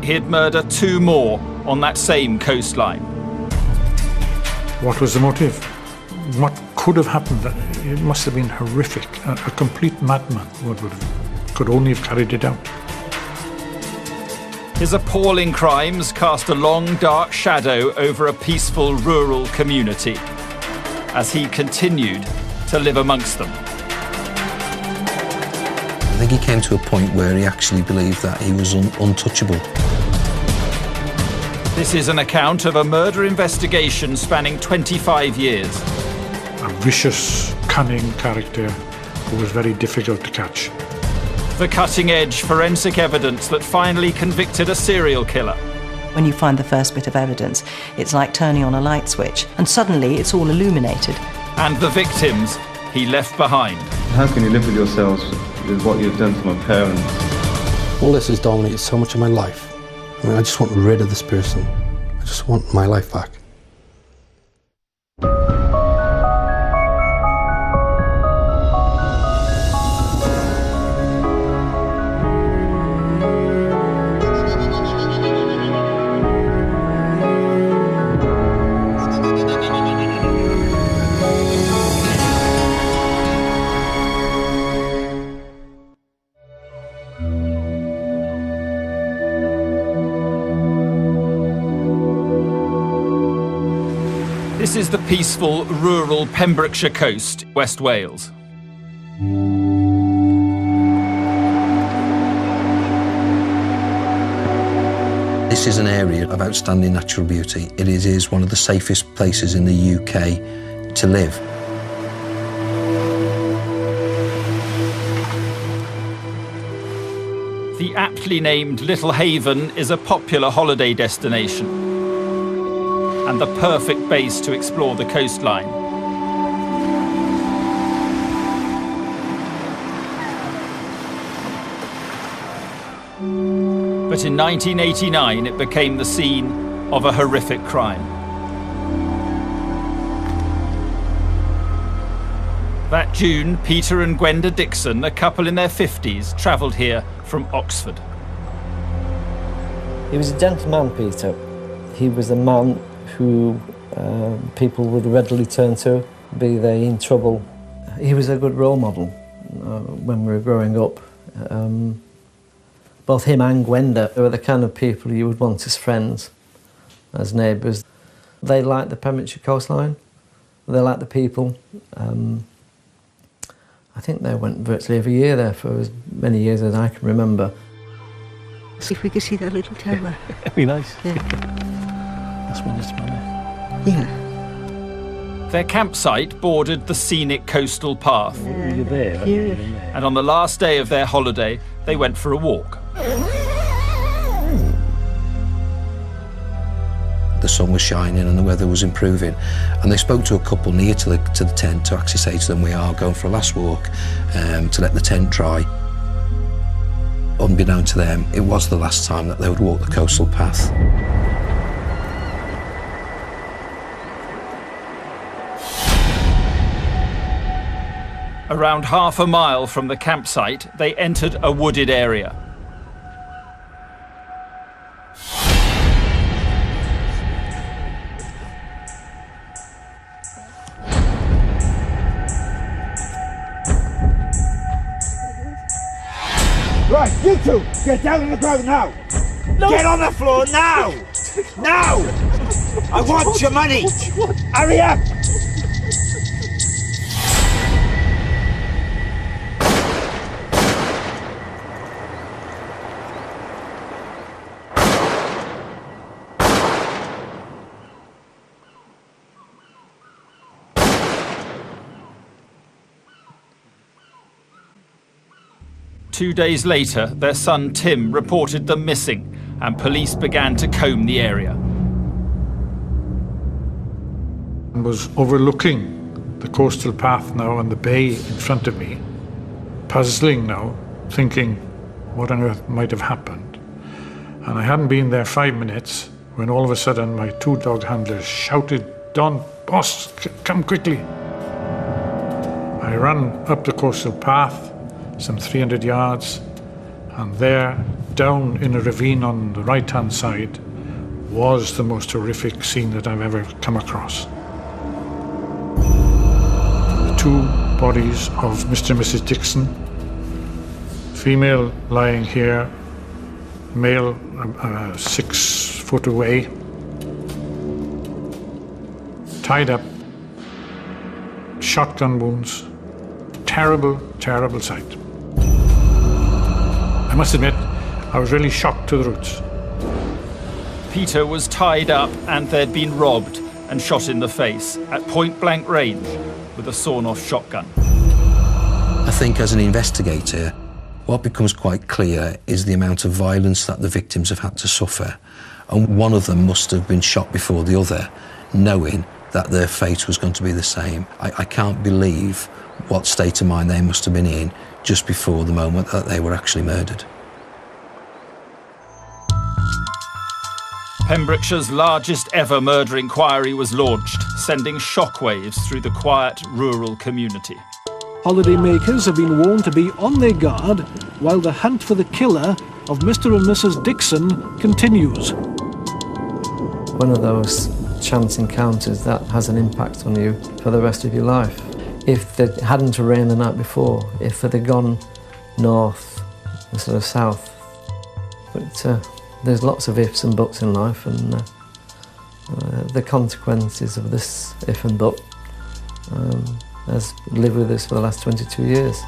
he'd murder 2 more on that same coastline. What was the motive? What could have happened? It must have been horrific. A complete madman could only have carried it out. His appalling crimes cast a long, dark shadow over a peaceful rural community as he continued to live amongst them. I think he came to a point where he actually believed that he was untouchable. This is an account of a murder investigation spanning 25 years. A vicious, cunning character who was very difficult to catch. The cutting-edge forensic evidence that finally convicted a serial killer. When you find the first bit of evidence, it's like turning on a light switch, and suddenly it's all illuminated. And the victims he left behind. How can you live with yourselves with what you've done to my parents? All this has dominated so much of my life. I mean, I just want rid of this person. I just want my life back. This is the peaceful, rural Pembrokeshire coast, West Wales. This is an area of outstanding natural beauty. It is one of the safest places in the UK to live. The aptly named Little Haven is a popular holiday destination and the perfect base to explore the coastline. But in 1989, it became the scene of a horrific crime. That June, Peter and Gwenda Dixon, a couple in their 50s, travelled here from Oxford. He was a gentleman, Peter. He was a man who people would readily turn to, be they in trouble. He was a good role model when we were growing up. Both him and Gwenda were the kind of people you would want as friends, as neighbours. They liked the Pembrokeshire coastline, they liked the people. I think they went virtually every year there for as many years as I can remember. See if we could see that little tower. It'd be nice. Yeah. That's one just about there. Yeah. Their campsite bordered the scenic coastal path. You're there, aren't you? Yeah. And on the last day of their holiday, they went for a walk. The sun was shining and the weather was improving, and they spoke to a couple near to the tent to actually say to them, we are going for a last walk to let the tent dry. Unbeknown to them, it was the last time that they would walk the coastal path. Around half a mile from the campsite, they entered a wooded area. Right, you two, get down on the ground now! No. Get on the floor now! Now! I want your money! Hurry up! Two days later, their son Tim reported them missing, and police began to comb the area. I was overlooking the coastal path now and the bay in front of me, puzzling now, thinking what on earth might have happened. And I hadn't been there 5 minutes when all of a sudden my 2 dog handlers shouted, "Don, boss, come quickly." I ran up the coastal path, some 300 yards, and there down in a ravine on the right-hand side was the most horrific scene that I've ever come across. The two bodies of Mr. and Mrs. Dixon, female lying here, male 6 foot away, tied up, shotgun wounds. Terrible, terrible sight. I must admit, I was really shocked to the roots. Peter was tied up and they'd been robbed and shot in the face at point-blank range with a sawn-off shotgun. I think as an investigator, what becomes quite clear is the amount of violence that the victims have had to suffer. And one of them must have been shot before the other, knowing that their fate was going to be the same. I can't believe what state of mind they must have been in just before the moment that they were actually murdered. Pembrokeshire's largest ever murder inquiry was launched, sending shockwaves through the quiet rural community. Holidaymakers have been warned to be on their guard while the hunt for the killer of Mr. and Mrs. Dixon continues. One of those chance encounters that has an impact on you for the rest of your life. If it hadn't rained the night before, if it had gone north instead of south. But there's lots of ifs and buts in life, and the consequences of this if and but has lived with us for the last 22 years.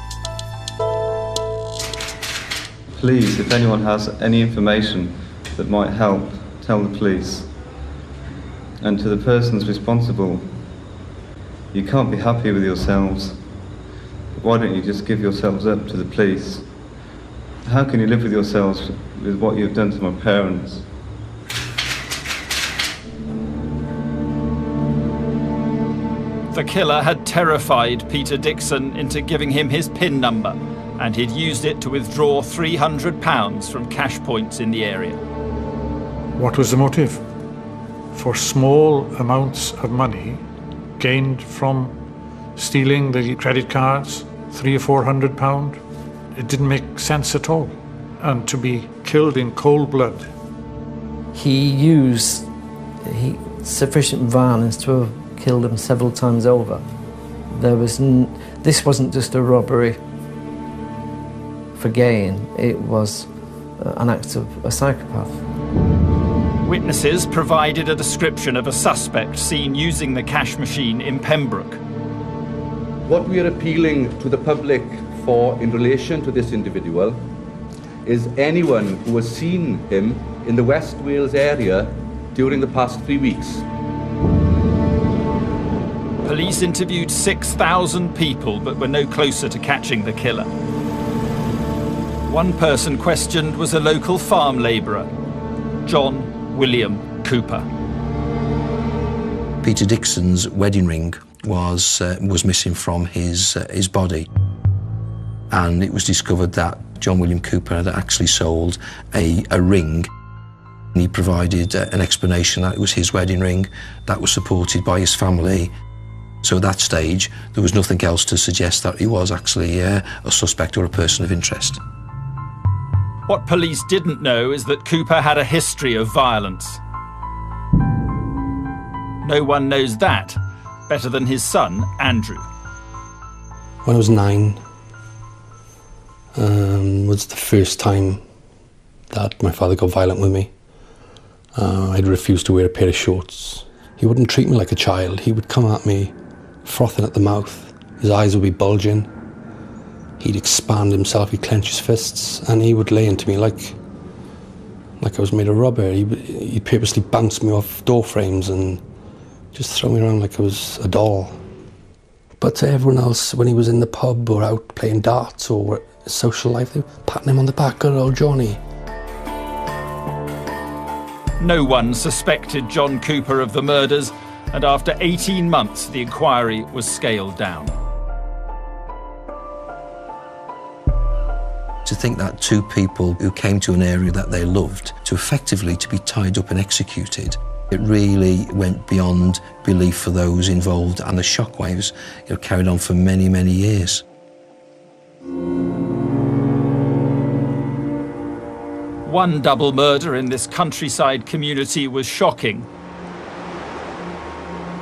Please, if anyone has any information that might help, tell the police. And to the persons responsible, you can't be happy with yourselves. Why don't you just give yourselves up to the police? How can you live with yourselves with what you've done to my parents? The killer had terrified Peter Dixon into giving him his PIN number, and he'd used it to withdraw £300 from cash points in the area. What was the motive? For small amounts of money gained from stealing the credit cards, £300 or £400, it didn't make sense at all. And to be killed in cold blood. He used sufficient violence to have killed him several times over. This wasn't just a robbery for gain, it was an act of a psychopath. Witnesses provided a description of a suspect seen using the cash machine in Pembroke. What we are appealing to the public for in relation to this individual is anyone who has seen him in the West Wales area during the past 3 weeks. Police interviewed 6,000 people but were no closer to catching the killer. One person questioned was a local farm labourer, John William Cooper. Peter Dixon's wedding ring was missing from his body, and it was discovered that John William Cooper had actually sold a ring. He provided an explanation that it was his wedding ring that was supported by his family. So at that stage, there was nothing else to suggest that he was actually a suspect or a person of interest. What police didn't know is that Cooper had a history of violence. No one knows that better than his son, Andrew. When I was 9, was the first time that my father got violent with me. I'd refused to wear a pair of shorts. He wouldn't treat me like a child. He would come at me frothing at the mouth. His eyes would be bulging. He'd expand himself, he'd clench his fists, and he would lay into me like I was made of rubber. He'd purposely bounce me off door frames and just throw me around like I was a doll. But to everyone else, when he was in the pub or out playing darts or social life, they were patting him on the back, good old Johnny. No one suspected John Cooper of the murders, and after 18 months, the inquiry was scaled down. To think that two people who came to an area that they loved to effectively to be tied up and executed, it really went beyond belief for those involved, and the shockwaves carried on for many, many years. One double murder in this countryside community was shocking.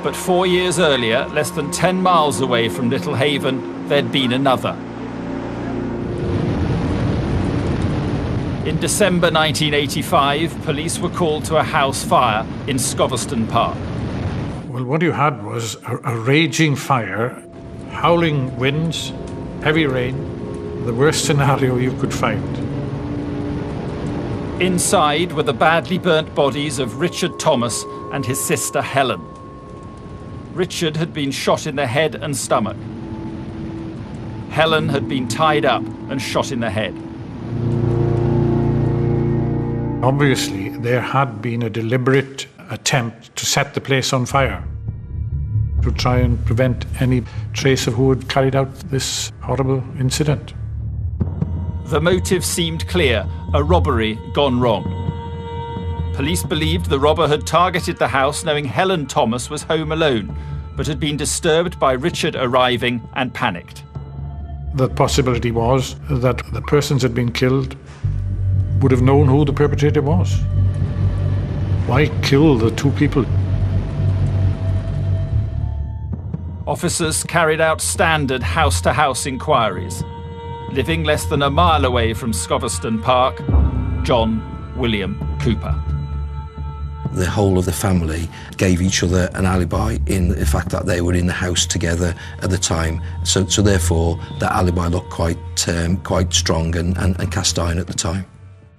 But 4 years earlier, less than 10 miles away from Little Haven, there'd been another. In December 1985, police were called to a house fire in Scoveston Park. Well, what you had was a raging fire, howling winds, heavy rain, the worst scenario you could find. Inside were the badly burnt bodies of Richard Thomas and his sister Helen. Richard had been shot in the head and stomach. Helen had been tied up and shot in the head. Obviously, there had been a deliberate attempt to set the place on fire, to try and prevent any trace of who had carried out this horrible incident. The motive seemed clear, a robbery gone wrong. Police believed the robber had targeted the house knowing Helen Thomas was home alone, but had been disturbed by Richard arriving and panicked. The possibility was that the persons had been killed would have known who the perpetrator was. Why kill the two people? Officers carried out standard house-to-house inquiries. Living less than a mile away from Scoveston Park, John William Cooper. The whole of the family gave each other an alibi in the fact that they were in the house together at the time. So therefore, that alibi looked quite strong and cast iron at the time.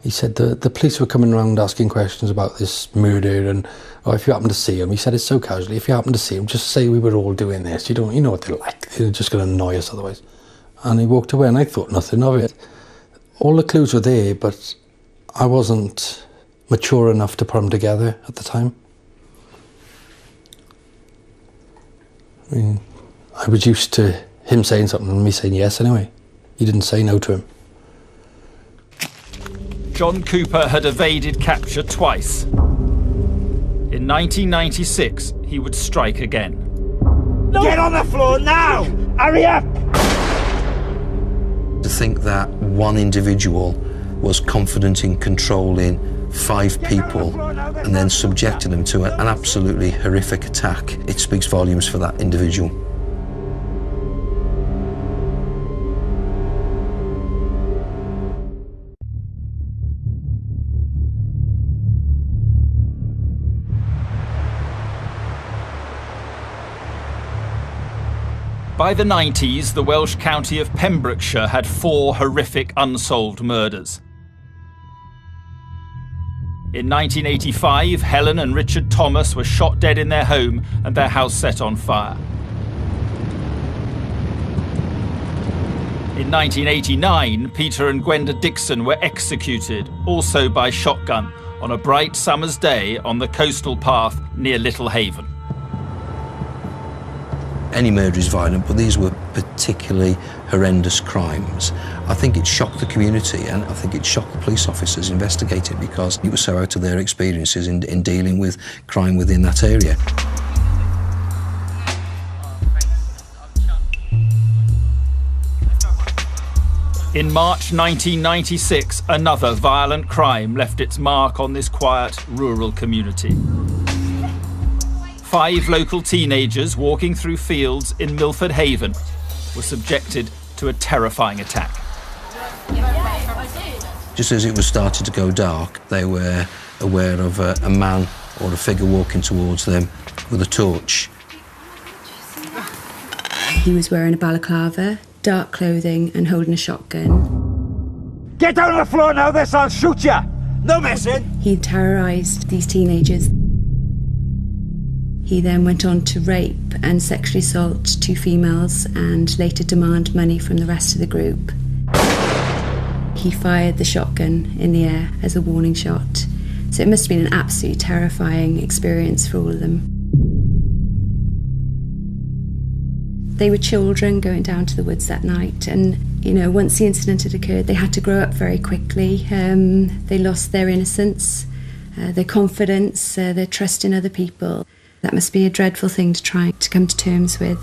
He said the police were coming around asking questions about this murder and, oh, if you happen to see him, he said it so casually, if you happen to see him, just say we were all doing this. You know what they're like. They're just going to annoy us otherwise. And he walked away and I thought nothing of it. All the clues were there, but I wasn't mature enough to put them together at the time. I mean, I was used to him saying something and me saying yes anyway. He didn't say no to him. John Cooper had evaded capture twice. In 1996, he would strike again. No. Get on the floor now! Hurry up! To think that one individual was confident in controlling 5 people and then subjecting them to an absolutely horrific attack, it speaks volumes for that individual. By the 90s, the Welsh county of Pembrokeshire had 4 horrific unsolved murders. In 1985, Helen and Richard Thomas were shot dead in their home and their house set on fire. In 1989, Peter and Gwenda Dixon were executed, also by shotgun, on a bright summer's day on the coastal path near Little Haven. Any murder is violent, but these were particularly horrendous crimes. I think it shocked the community and I think it shocked the police officers investigating because it was so out of their experiences in dealing with crime within that area. In March 1996, another violent crime left its mark on this quiet rural community. 5 local teenagers walking through fields in Milford Haven were subjected to a terrifying attack. Just as it was starting to go dark, they were aware of a man or a figure walking towards them with a torch. He was wearing a balaclava, dark clothing and holding a shotgun. Get down on the floor now, this, I'll shoot you! No messing! He terrorised these teenagers. He then went on to rape and sexually assault 2 females and later demand money from the rest of the group. He fired the shotgun in the air as a warning shot. So it must have been an absolutely terrifying experience for all of them. They were children going down to the woods that night and, once the incident had occurred, they had to grow up very quickly. They lost their innocence, their confidence, their trust in other people. That must be a dreadful thing to try to come to terms with.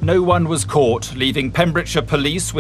No one was caught, leaving Pembrokeshire police with